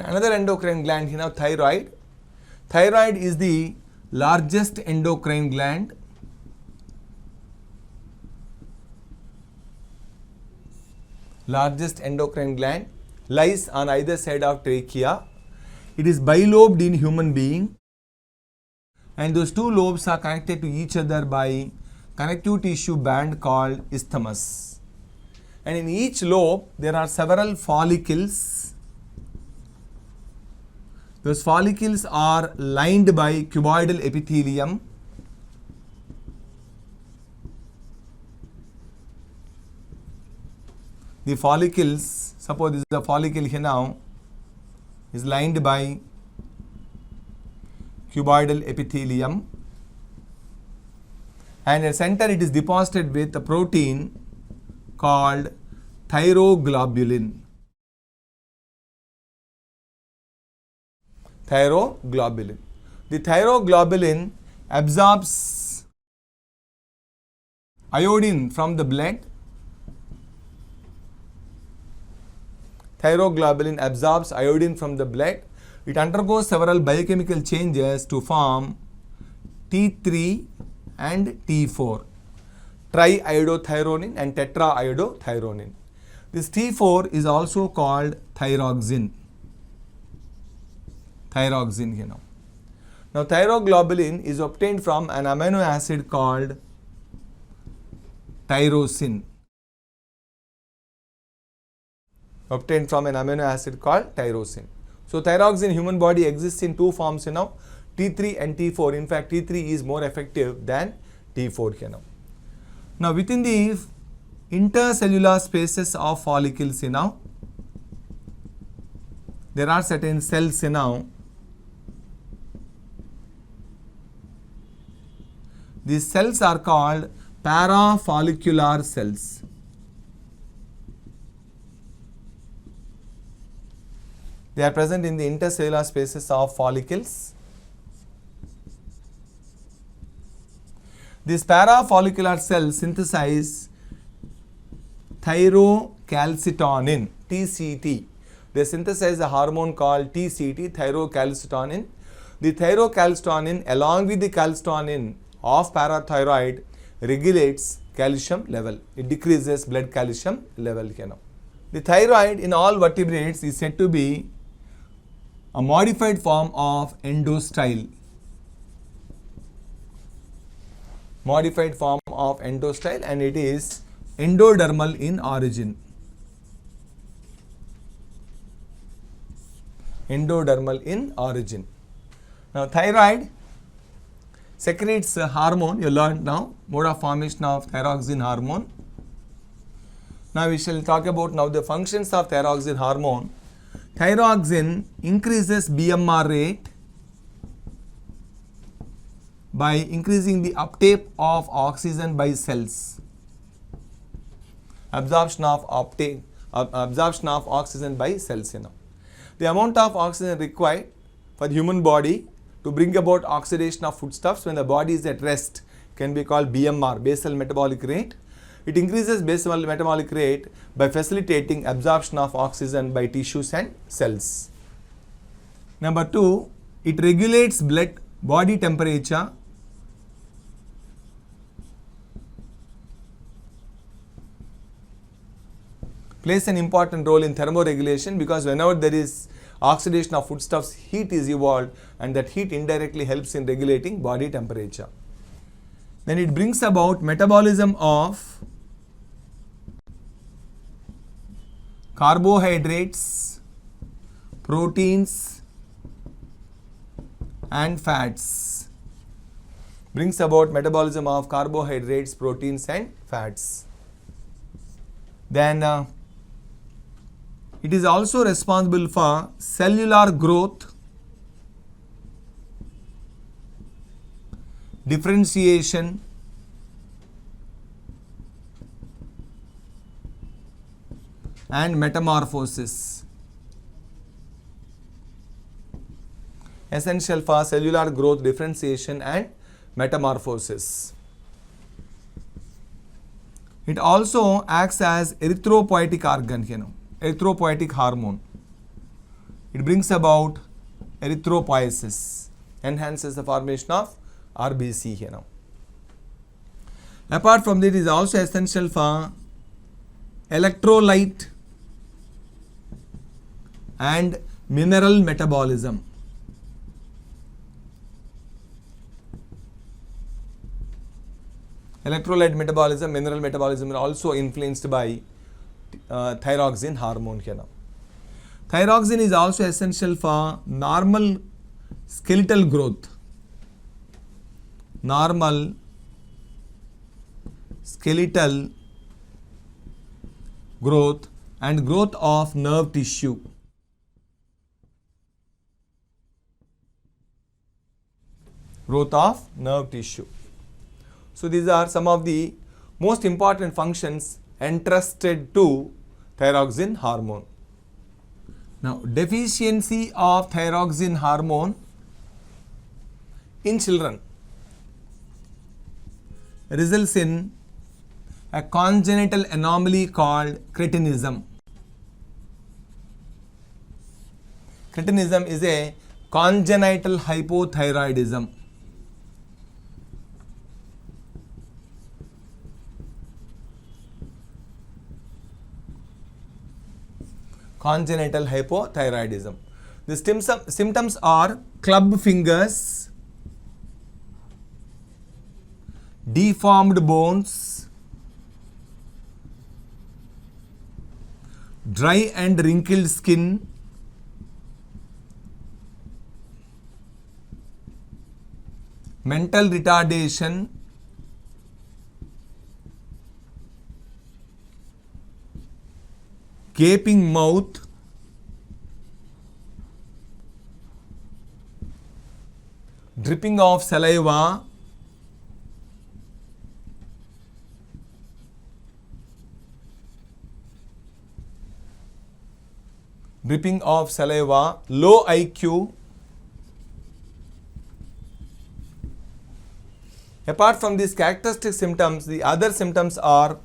Another endocrine gland, thyroid. Thyroid is the largest endocrine gland. Largest endocrine gland lies on either side of trachea. It is bilobed in human being, and those two lobes are connected to each other by connective tissue band called isthmus. And in each lobe there are several follicles. Those follicles are lined by cuboidal epithelium. The follicles, suppose this is a follicle here now, is lined by cuboidal epithelium, and at center it is deposited with a protein called thyroglobulin. Thyroglobulin. The thyroglobulin absorbs iodine from the blood. Thyroglobulin absorbs iodine from the blood. It undergoes several biochemical changes to form T3 and T4, triiodothyronine and tetraiodothyronine. This T4 is also called thyroxine. Thyroxine, Now, thyroglobulin is obtained from an amino acid called tyrosine. Obtained from an amino acid called tyrosine. So, thyroxine in human body exists in two forms, T3 and T4. In fact, T3 is more effective than T4, Now, within the intercellular spaces of follicles, there are certain cells, These cells are called parafollicular cells. They are present in the intercellular spaces of follicles. These parafollicular cells synthesize thyrocalcitonin, TCT. They synthesize a hormone called TCT, thyrocalcitonin. The thyrocalcitonin, along with the calcitonin of parathyroid, regulates calcium level. It decreases blood calcium level. The thyroid in all vertebrates is said to be a modified form of endostyle. Modified form of endostyle, and it is endodermal in origin. Endodermal in origin. Now, thyroid secretes a hormone. You learned now mode of formation of thyroxine hormone. Now, we shall talk about now the functions of thyroxine hormone. Thyroxine increases BMR rate by increasing the uptake of oxygen by cells. Absorption of oxygen by cells. The amount of oxygen required for the human body to bring about oxidation of foodstuffs when the body is at rest can be called BMR, basal metabolic rate. It increases basal metabolic rate by facilitating absorption of oxygen by tissues and cells. Number 2, it regulates body temperature. Plays an important role in thermoregulation, because whenever there is oxidation of foodstuffs, heat is evolved, and that heat indirectly helps in regulating body temperature. Then it brings about metabolism of carbohydrates, proteins and fats. Brings about metabolism of carbohydrates, proteins and fats. Then it is also responsible for cellular growth, differentiation, and metamorphosis. Essential for cellular growth, differentiation and metamorphosis. It also acts as erythropoietic organ, erythropoietic hormone. It brings about erythropoiesis, enhances the formation of RBC here now. Apart from that, it is also essential for electrolyte and mineral metabolism. Electrolyte metabolism, mineral metabolism are also influenced by thyroxine hormone here now. Thyroxine is also essential for normal skeletal growth. Normal skeletal growth and growth of nerve tissue. Growth of nerve tissue. So these are some of the most important functions entrusted to thyroxine hormone. Now, deficiency of thyroxine hormone in children results in a congenital anomaly called cretinism. Cretinism is a congenital hypothyroidism. Congenital hypothyroidism. The symptoms are club fingers, deformed bones, dry and wrinkled skin, mental retardation, gaping mouth, dripping of saliva, low IQ. Apart from these characteristic symptoms, the other symptoms are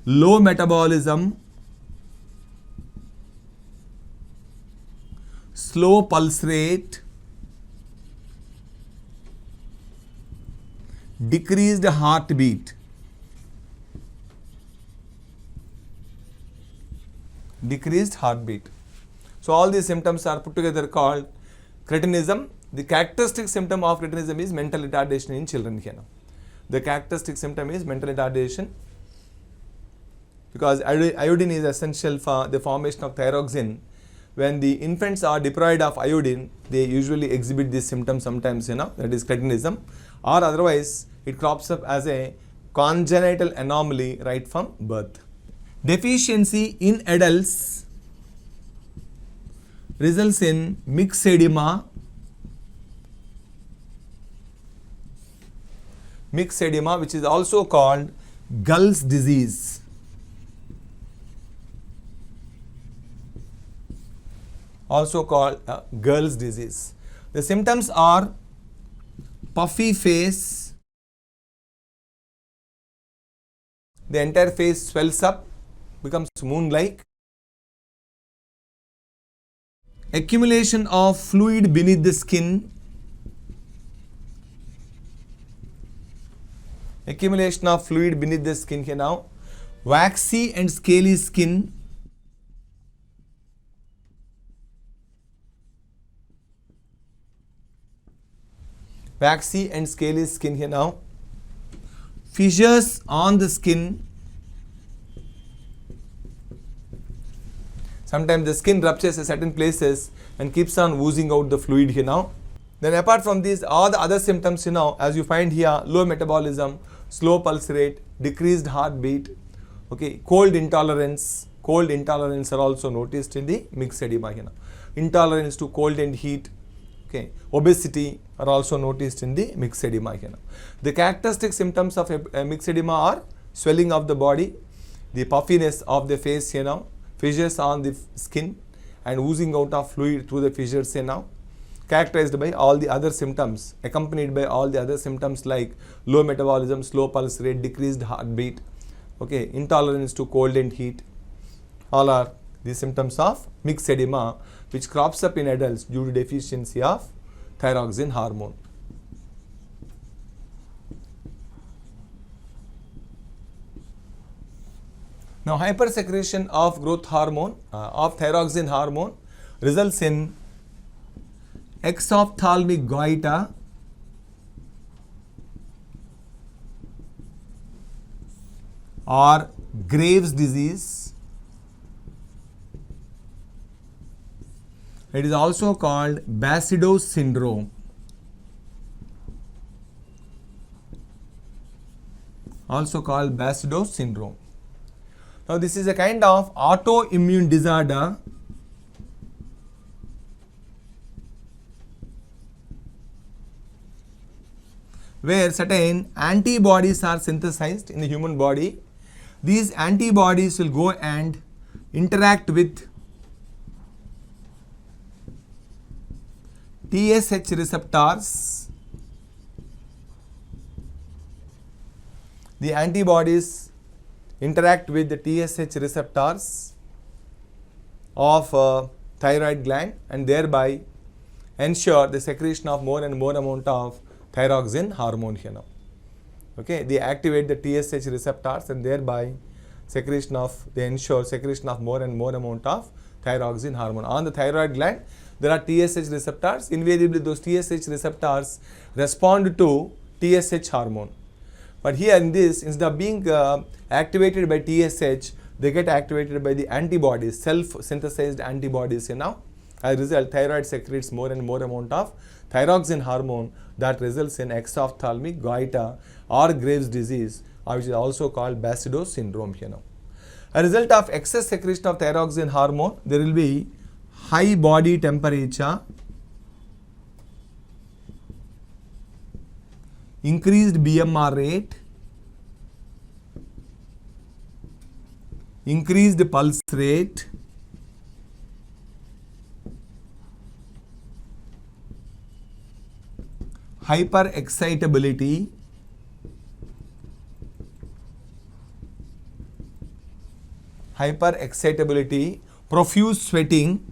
low metabolism, slow pulse rate, decreased heartbeat. So all these symptoms are put together called cretinism. The characteristic symptom of cretinism is mental retardation in children here now. The characteristic symptom is mental retardation because iodine is essential for the formation of thyroxine. When the infants are deprived of iodine, they usually exhibit this symptom sometimes, that is cretinism, or otherwise it crops up as a congenital anomaly right from birth. Deficiency in adults results in myxedema, which is also called Gull's disease. Gull's disease. The symptoms are puffy face, the entire face swells up, becomes moon-like, accumulation of fluid beneath the skin, here now, waxy and scaly skin, here now, fissures on the skin. Sometimes the skin ruptures at certain places and keeps on oozing out the fluid here now. Then apart from these, all the other symptoms, as you find here, low metabolism, slow pulse rate, decreased heartbeat, cold intolerance are also noticed in the myxedema here now. Intolerance to cold and heat, obesity are also noticed in the myxedema here now. The characteristic symptoms of myxedema are swelling of the body, the puffiness of the face here now, fissures on the skin and oozing out of fluid through the fissures here now, characterized by all the other symptoms, accompanied by all the other symptoms like low metabolism, slow pulse rate, decreased heartbeat, intolerance to cold and heat. All are the symptoms of myxedema. which crops up in adults due to deficiency of thyroxine hormone. Now, hypersecretion of growth hormone, of thyroxine hormone results in exophthalmic goiter, or Graves' disease. It is also called Basedow syndrome. Also called Basedow syndrome. Now, this is a kind of autoimmune disorder where certain antibodies are synthesized in the human body. These antibodies will go and interact with TSH receptors. The antibodies interact with the TSH receptors of thyroid gland and thereby ensure the secretion of more and more amount of thyroxine hormone here now. Okay, they activate the TSH receptors and thereby they ensure secretion of more and more amount of thyroxine hormone. On the thyroid gland, there are TSH receptors. Invariably, those TSH receptors respond to TSH hormone. But here in this, instead of being activated by TSH, they get activated by the antibodies, self-synthesized antibodies. As a result, thyroid secretes more and more amount of thyroxine hormone that results in exophthalmic goiter or Graves' disease, which is also called Basedow syndrome. A result of excess secretion of thyroxine hormone, there will be high body temperature, increased BMR rate, increased pulse rate, hyperexcitability, profuse sweating,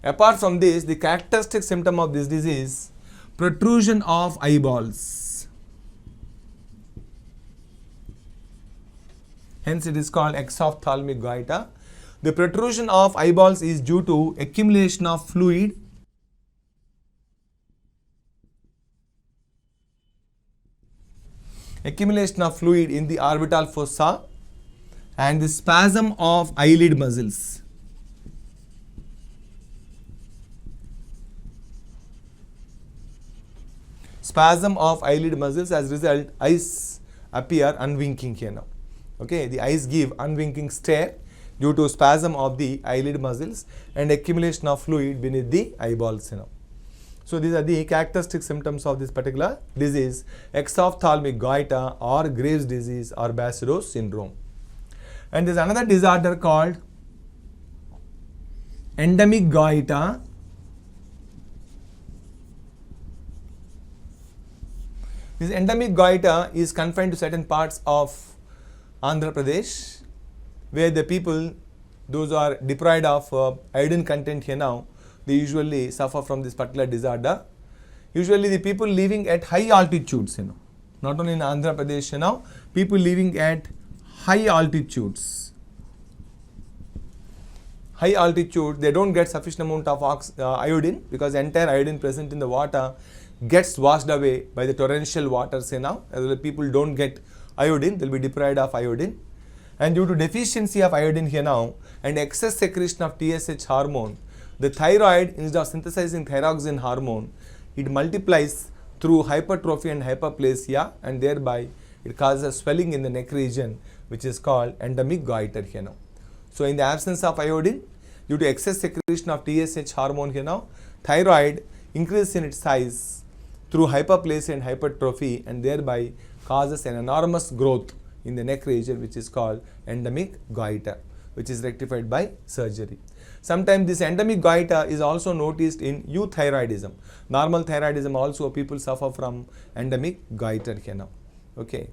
Apart from this, the characteristic symptom of this disease, protrusion of eyeballs. Hence, it is called exophthalmic goiter. The protrusion of eyeballs is due to accumulation of fluid in the orbital fossa and the spasm of eyelid muscles. Spasm of eyelid muscles, as a result, eyes appear unwinking here now. Okay, the eyes give unwinking stare due to spasm of the eyelid muscles and accumulation of fluid beneath the eyeballs. So these are the characteristic symptoms of this particular disease, exophthalmic goiter or Graves' disease or Basedow syndrome. And there is another disorder called endemic goiter. This endemic goiter is confined to certain parts of Andhra Pradesh, where the people, those who are deprived of iodine content here now, they usually suffer from this particular disorder. Usually the people living at high altitudes, not only in Andhra Pradesh, people living at high altitudes. High altitude, they don't get sufficient amount of iodine because the entire iodine present in the water gets washed away by the torrential waters. As people don't get iodine, they will be deprived of iodine. And due to deficiency of iodine here now and excess secretion of TSH hormone, the thyroid, instead of synthesizing thyroxine hormone, it multiplies through hypertrophy and hyperplasia, and thereby it causes swelling in the neck region, which is called endemic goiter here now. So in the absence of iodine, due to excess secretion of TSH hormone here now, thyroid increases in its size through hyperplasia and hypertrophy, and thereby causes an enormous growth in the neck region, which is called endemic goiter, which is rectified by surgery. Sometimes this endemic goiter is also noticed in euthyroidism. Normal thyroidism also, people suffer from endemic goiter here now. Okay.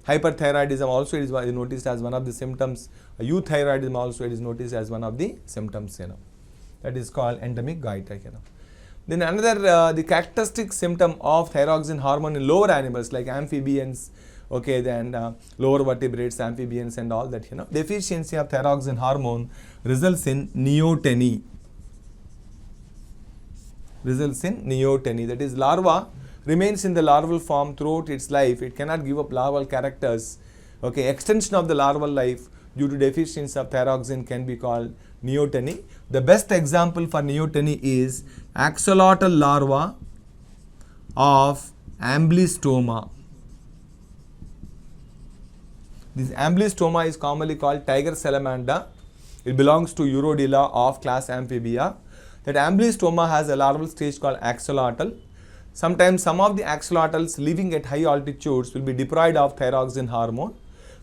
Hyperthyroidism also is noticed as one of the symptoms. Euthyroidism also it is noticed as one of the symptoms, that is called endemic goiter, Then another, the characteristic symptom of thyroxine hormone in lower animals like amphibians, okay, then lower vertebrates, amphibians and all that, deficiency of thyroxine hormone results in neoteny. That is, larva remains in the larval form throughout its life. It cannot give up larval characters. Okay, extension of the larval life due to deficiency of thyroxine can be called neoteny. The best example for neoteny is axolotl larva of amblyostoma. This amblyostoma is commonly called tiger salamander. It belongs to Urodila of class Amphibia. That amblyostoma has a larval stage called axolotl. Sometimes some of the axolotls living at high altitudes will be deprived of thyroxine hormone.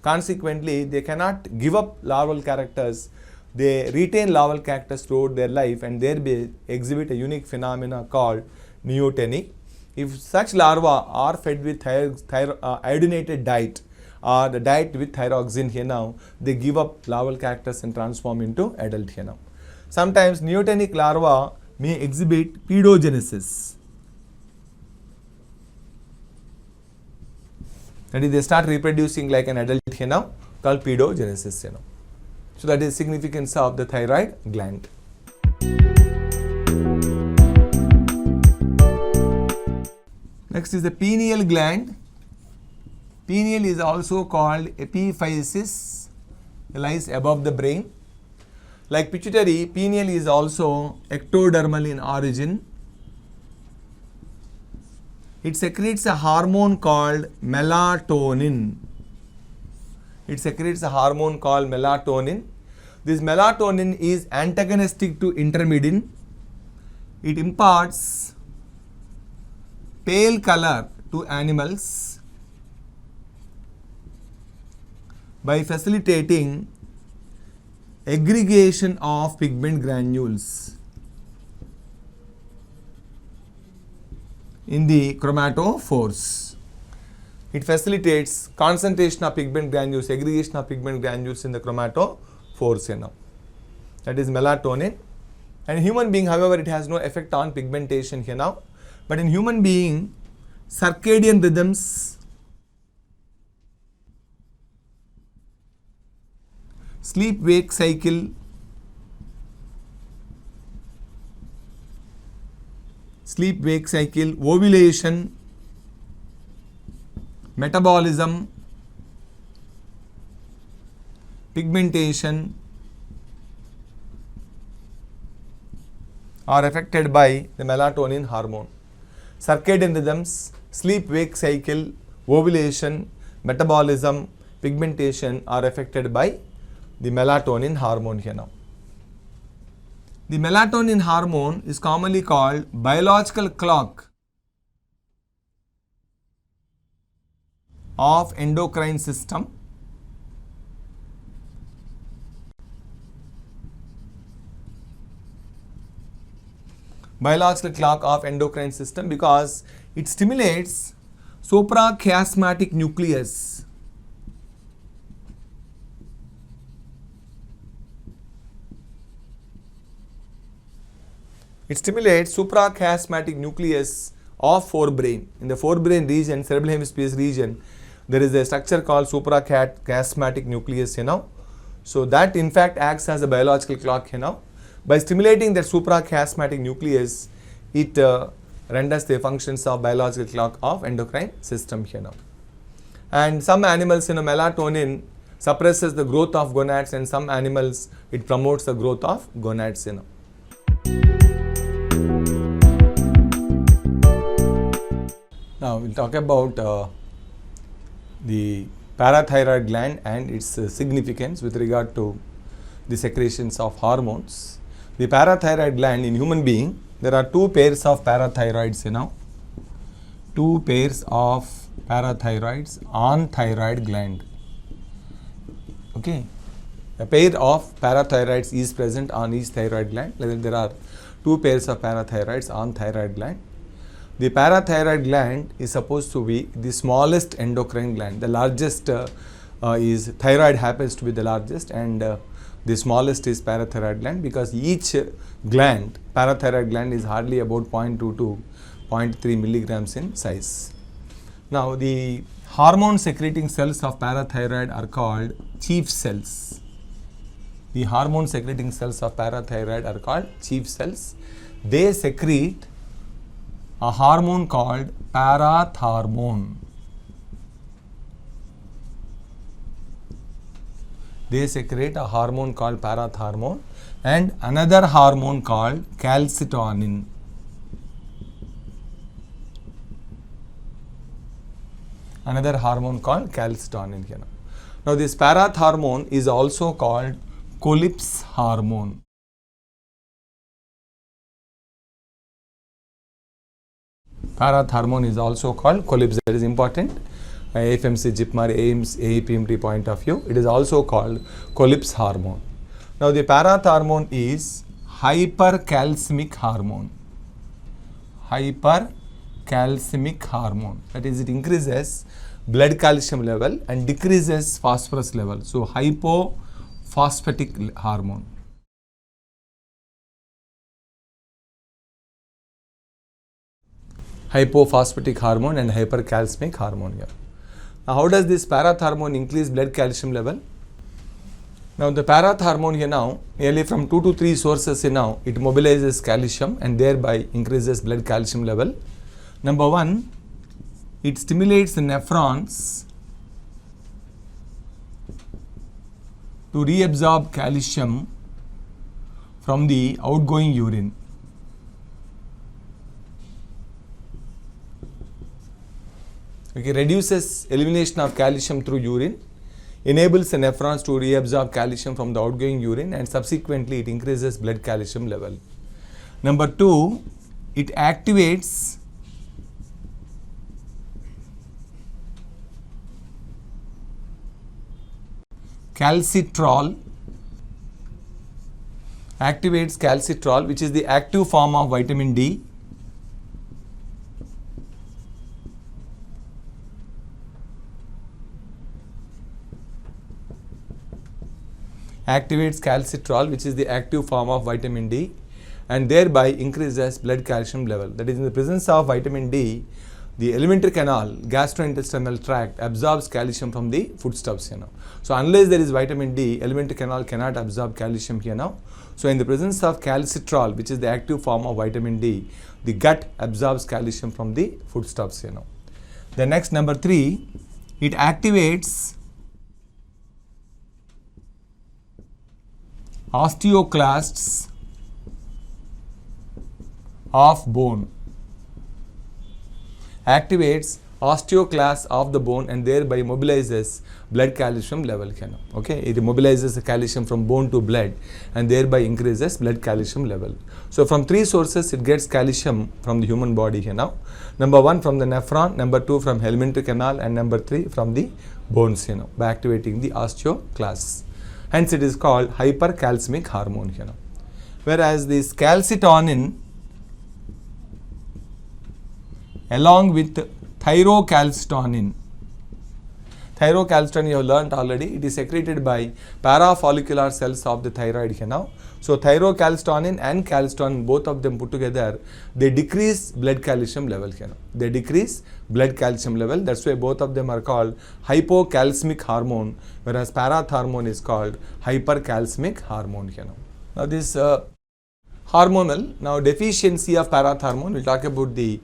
Consequently, they cannot give up larval characters. They retain larval characters throughout their life and thereby exhibit a unique phenomena called neoteny. If such larvae are fed with iodinated diet or the diet with thyroxine, they give up larval characters and transform into adult. Sometimes neotenic larvae may exhibit pedogenesis. That is, they start reproducing like an adult called pedogenesis. So that is significance of the thyroid gland. Next is the pineal gland. Pineal is also called epiphysis. It lies above the brain. Like pituitary, pineal is also ectodermal in origin. It secretes a hormone called melatonin. This melatonin is antagonistic to intermedin. It imparts pale color to animals by facilitating aggregation of pigment granules in the chromatophores. It facilitates concentration of pigment granules, aggregation of pigment granules in the chromatophores. That is melatonin. And in human being, however, it has no effect on pigmentation here now. But in human being, circadian rhythms, sleep-wake cycle, ovulation, metabolism, pigmentation are affected by the melatonin hormone. Circadian rhythms, sleep-wake cycle, ovulation, metabolism, pigmentation are affected by the melatonin hormone here now. The melatonin hormone is commonly called biological clock of endocrine system. Biological clock of endocrine system because it stimulates suprachiasmatic nucleus. It stimulates suprachiasmatic nucleus of forebrain. In the forebrain region, cerebral hemisphere region, there is a structure called suprachiasmatic nucleus, So that in fact acts as a biological clock, By stimulating that suprachiasmatic nucleus, it renders the functions of biological clock of endocrine system here now. And some animals, melatonin suppresses the growth of gonads, and some animals it promotes the growth of gonads, Now we'll talk about the parathyroid gland and its significance with regard to the secretions of hormones. The parathyroid gland in human being, there are two pairs of parathyroids, Two pairs of parathyroids on thyroid gland. Okay. A pair of parathyroids is present on each thyroid gland. There are two pairs of parathyroids on thyroid gland. The parathyroid gland is supposed to be the smallest endocrine gland. The largest is thyroid, happens to be the largest, and the smallest is parathyroid gland, because each gland, parathyroid gland, is hardly about 0.2 to 0.3 milligrams in size. Now the hormone secreting cells of parathyroid are called chief cells. The hormone secreting cells of parathyroid are called chief cells. They secrete a hormone called parathormone. They secrete a hormone called parathormone and another hormone called calcitonin. Another hormone called calcitonin. Now this parathormone is also called Collip's hormone. Parathormone is also called Collip's. That is important. AFMC, JIPMAR, AIMS, AEPMT point of view, it is also called Collip's hormone. Now the parathormone is hypercalcemic hormone. Hypercalcemic hormone. That is, it increases blood calcium level and decreases phosphorus level. So hypophosphatic hormone. Hypophosphatic hormone and hypercalcemic hormone here. Now how does this parathormone increase blood calcium level? Now the parathormone here now, nearly from 2 to 3 sources here now, it mobilizes calcium and thereby increases blood calcium level. Number 1, it stimulates the nephrons to reabsorb calcium from the outgoing urine. Okay, reduces elimination of calcium through urine, enables the nephrons to reabsorb calcium from the outgoing urine, and subsequently it increases blood calcium level. Number 2, it activates calcitrol, which is the active form of vitamin D. Activates calcitrol, which is the active form of vitamin D, and thereby increases blood calcium level. That is, in the presence of vitamin D, the alimentary canal, gastrointestinal tract absorbs calcium from the foodstuffs here now. So unless there is vitamin D, alimentary canal cannot absorb calcium here now. So in the presence of calcitrol, which is the active form of vitamin D, the gut absorbs calcium from the foodstuffs here now. The next, number 3, it activates osteoclasts of bone. Activates osteoclasts of the bone and thereby mobilizes blood calcium level. Okay, it mobilizes the calcium from bone to blood and thereby increases blood calcium level. So from 3 sources it gets calcium from the human body here now. Number 1 from the nephron, number 2 from alimentary canal, and number 3 from the bones here now, by activating the osteoclasts. Hence it is called hypercalcemic hormone here now. Whereas this calcitonin along with thyrocalcitonin. Thyrocalcitonin you have learnt already. It is secreted by parafollicular cells of the thyroid here now. So thyrocalcitonin and calcitonin, both of them put together, they decrease blood calcium level here now. They decrease blood calcium level. That's why both of them are called hypocalcemic hormone, whereas parathormone is called hypercalcemic hormone here now. Now this hormonal, now deficiency of parathormone, we'll talk about the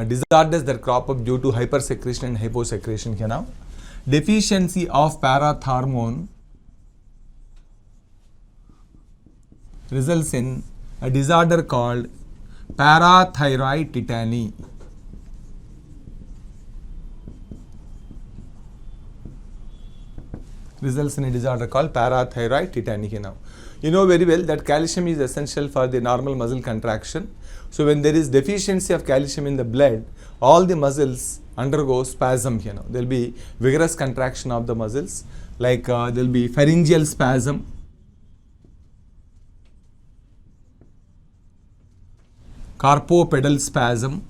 disorders that crop up due to hypersecretion and hyposecretion here now. Deficiency of parathormone results in a disorder called parathyroid tetany. Results in a disorder called parathyroid tetany here now. You know very well that calcium is essential for the normal muscle contraction. So when there is deficiency of calcium in the blood, all the muscles undergo spasm here now. There will be vigorous contraction of the muscles, like there will be pharyngeal spasm, carpopedal spasm,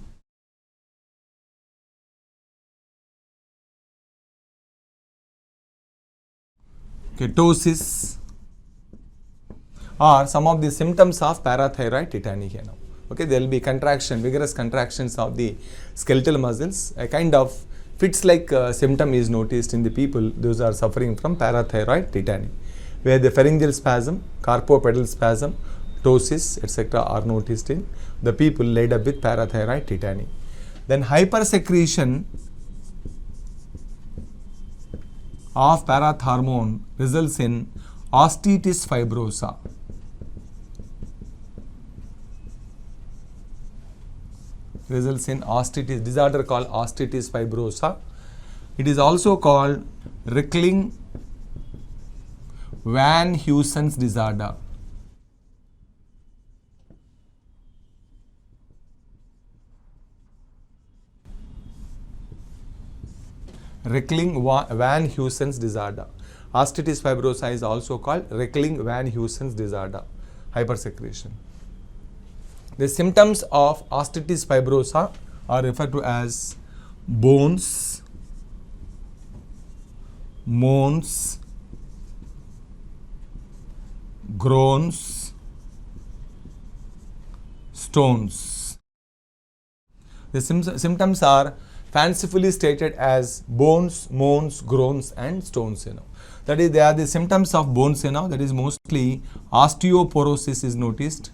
Okay, ptosis are some of the symptoms of parathyroid tetany here now. Okay, there will be contraction, vigorous contractions of the skeletal muscles. A kind of fits-like symptom is noticed in the people those are suffering from parathyroid tetany, where the pharyngeal spasm, carpopedal spasm, ptosis, etc. are noticed in the people laid up with parathyroid tetany. Then hypersecretion of parathormone results in osteitis fibrosa. Results in osteitis, disorder called osteitis fibrosa. It is also called Rickling-Van Huysen's disorder. Rickling-Van Huysen's disorder. Osteitis fibrosa is also called Rickling-Van Huysen's disorder, hypersecretion. The symptoms of osteitis fibrosa are referred to as bones, moans, groans, stones. The symptoms are fancifully stated as bones, moans, groans and stones. That is, they are the symptoms of bones. That is, mostly osteoporosis is noticed.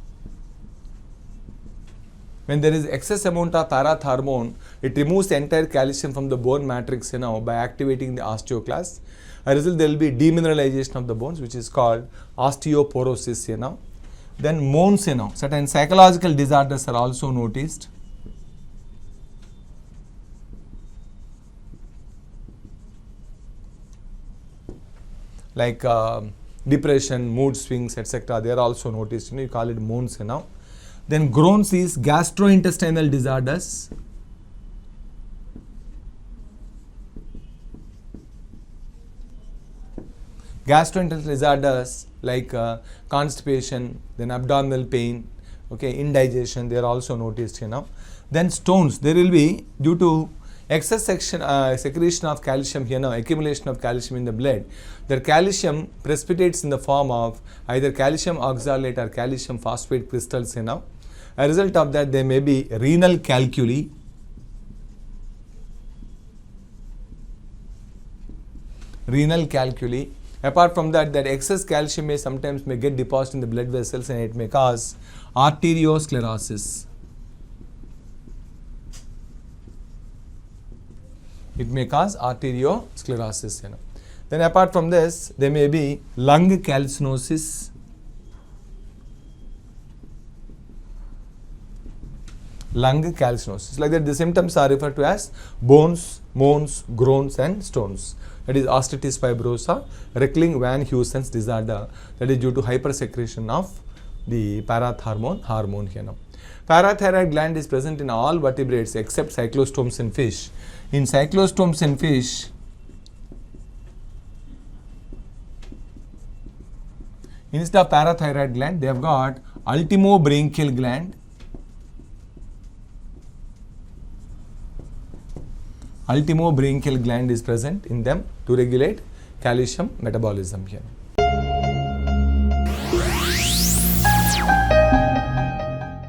When there is excess amount of parathormone, it removes the entire calcium from the bone matrix by activating the osteoclast. As a result, there will be demineralization of the bones, which is called osteoporosis. Then moans, certain psychological disorders are also noticed. Like depression, mood swings, etc. They are also noticed. You call it moans. Then groans is gastrointestinal disorders. Gastrointestinal disorders like constipation, then abdominal pain, okay, indigestion, they are also noticed. Then stones, there will be due to excess secretion of calcium accumulation of calcium in the blood. The calcium precipitates in the form of either calcium oxalate or calcium phosphate crystals. As a result of that, there may be renal calculi. Renal calculi. Apart from that, that excess calcium may sometimes get deposited in the blood vessels and it may cause arteriosclerosis. It may cause arteriosclerosis. Then apart from this, there may be lung calcinosis. Lung calcinosis. Like that, the symptoms are referred to as bones, moans, groans and stones. That is osteitis fibrosa, Rickling-Van Huysen's disorder. That is due to hypersecretion of the parathormone hormone. Parathyroid gland is present in all vertebrates except cyclostomes in fish. In cyclostomes in fish, instead of parathyroid gland, they have got ultimobranchial gland. Ultimobranchial gland is present in them to regulate calcium metabolism here.